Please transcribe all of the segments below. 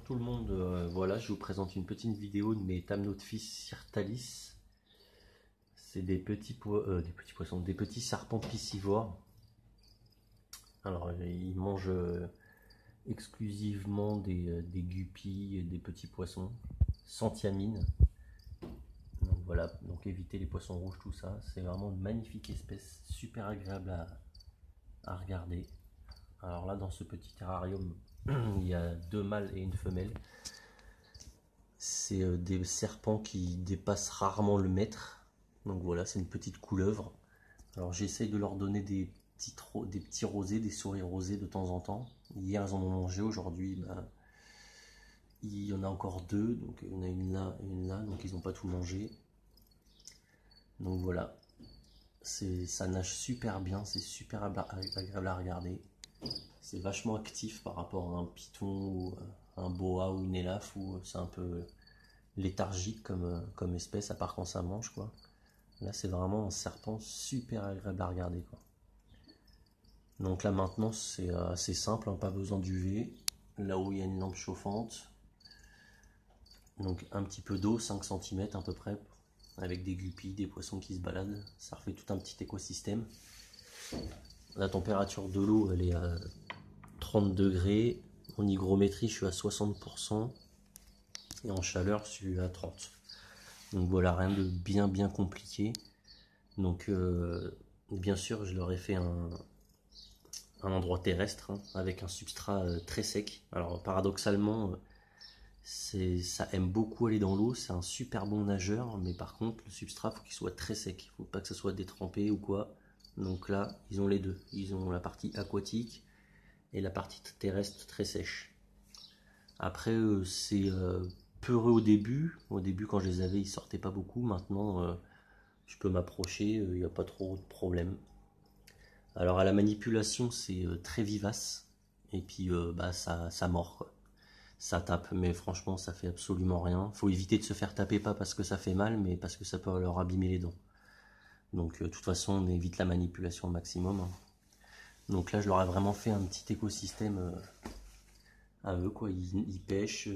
tout le monde, voilà, je vous présente une petite vidéo de mes Thamnophis sirtalis. C'est des petits poissons, des petits serpents piscivores. Alors ils mangent exclusivement des guppies et des petits poissons, sans thiamine. Donc voilà, donc évitez les poissons rouges, tout ça. C'est vraiment une magnifique espèce, super agréable à regarder. Alors là, dans ce petit terrarium, il y a 2 mâles et une femelle. C'est des serpents qui dépassent rarement le mètre. Donc voilà, c'est une petite couleuvre. Alors j'essaye de leur donner des petits rosés, des souris rosés de temps en temps. Hier, ils en ont mangé. Aujourd'hui, il y en a encore 2. Donc il y en a une là et une là. Donc ils n'ont pas tout mangé. Donc voilà. Ça nage super bien. C'est super agréable à regarder. C'est vachement actif par rapport à un python ou un boa ou une élaphe où c'est un peu léthargique comme espèce, à part quand ça mange, quoi. Là, c'est vraiment un serpent super agréable à regarder, quoi. Donc là, maintenant, c'est assez simple, hein, pas besoin d'UV. Là où il y a une lampe chauffante. Donc un petit peu d'eau, 5 cm à peu près, avec des guppies, des poissons qui se baladent. Ça refait tout un petit écosystème. La température de l'eau, elle est à 30 degrés. En hygrométrie, je suis à 60%. Et en chaleur, je suis à 30. Donc voilà, rien de bien compliqué. Donc bien sûr, je leur ai fait un endroit terrestre, hein, avec un substrat très sec. Alors paradoxalement, ça aime beaucoup aller dans l'eau, c'est un super bon nageur, mais par contre le substrat, faut qu'il soit très sec. Il faut pas que ça soit détrempé ou quoi. Donc là, ils ont les deux. Ils ont la partie aquatique et la partie terrestre très sèche. Après, c'est peureux au début. Au début, quand je les avais, ils sortaient pas beaucoup. Maintenant, je peux m'approcher, il n'y a pas trop de problème. Alors à la manipulation, c'est très vivace. Et puis ça mord, quoi. Ça tape, mais franchement, ça fait absolument rien. Faut éviter de se faire taper, pas parce que ça fait mal, mais parce que ça peut leur abîmer les dents. Donc de toute façon, on évite la manipulation au maximum, hein. Donc là, je leur ai vraiment fait un petit écosystème à eux, quoi. Ils pêchent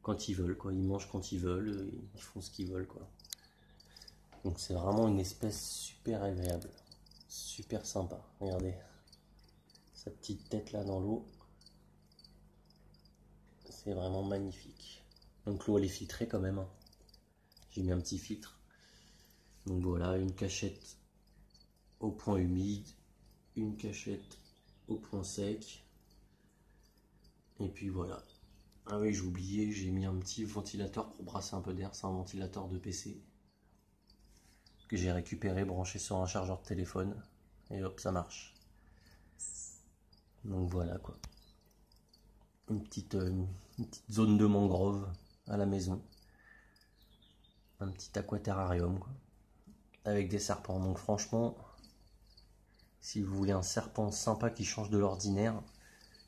quand ils veulent, quoi. Ils mangent quand ils veulent, ils font ce qu'ils veulent, quoi. Donc c'est vraiment une espèce super agréable, super sympa. Regardez sa petite tête là dans l'eau, c'est vraiment magnifique. Donc l'eau elle est filtrée quand même, hein. J'ai mis un petit filtre. Donc voilà, une cachette au point humide, une cachette au point sec. Et puis voilà. Ah oui, j'ai oublié, j'ai mis un petit ventilateur pour brasser un peu d'air. C'est un ventilateur de PC que j'ai récupéré, branché sur un chargeur de téléphone. Et hop, ça marche. Donc voilà, quoi. Une petite zone de mangrove à la maison. Un petit aquaterrarium, quoi. Avec des serpents. Donc franchement, si vous voulez un serpent sympa qui change de l'ordinaire,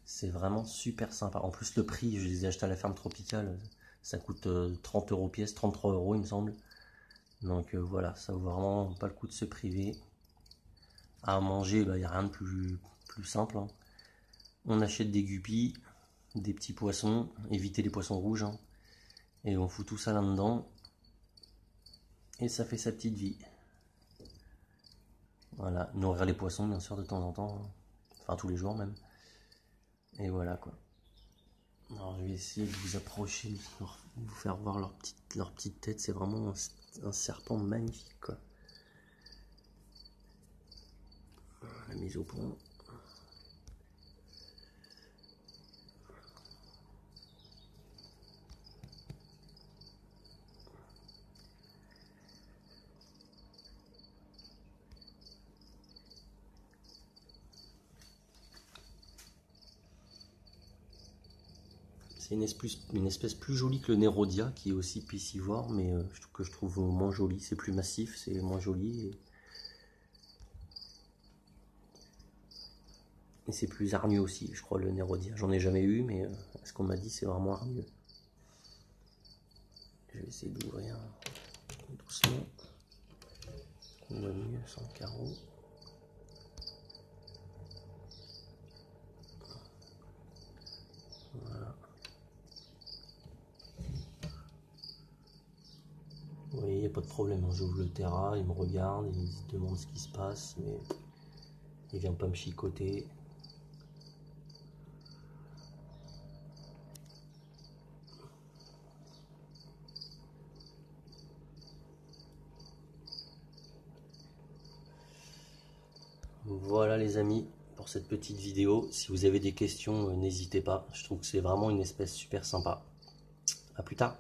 c'est vraiment super sympa. En plus, le prix, je les ai achetés à la ferme tropicale. Ça coûte 30 € pièce, 33 € il me semble. Donc voilà, ça vaut vraiment pas le coup de se priver. À manger, il n'y a rien de plus simple, hein. On achète des guppies, des petits poissons, évitez les poissons rouges, hein, et on fout tout ça là-dedans. Et ça fait sa petite vie. Voilà, nourrir les poissons bien sûr de temps en temps, hein. Enfin tous les jours même. Et voilà, quoi. Alors je vais essayer de vous approcher, de vous faire voir leur petite tête. C'est vraiment un serpent magnifique, quoi. La mise au point. C'est une espèce plus jolie que le Nérodia, qui est aussi piscivore, mais que je trouve moins joli. C'est plus massif, c'est moins joli. Et c'est plus hargneux aussi, je crois, le Nérodia. J'en ai jamais eu, mais ce qu'on m'a dit, c'est vraiment hargneux. Je vais essayer d'ouvrir doucement. On voit mieux sans le carreau. Voilà. n'y a pas de problème, hein. J'ouvre le terrain, il me regarde, il me demande ce qui se passe, mais il vient pas me chicoter. Voilà les amis pour cette petite vidéo. Si vous avez des questions, n'hésitez pas. Je trouve que c'est vraiment une espèce super sympa. À plus tard.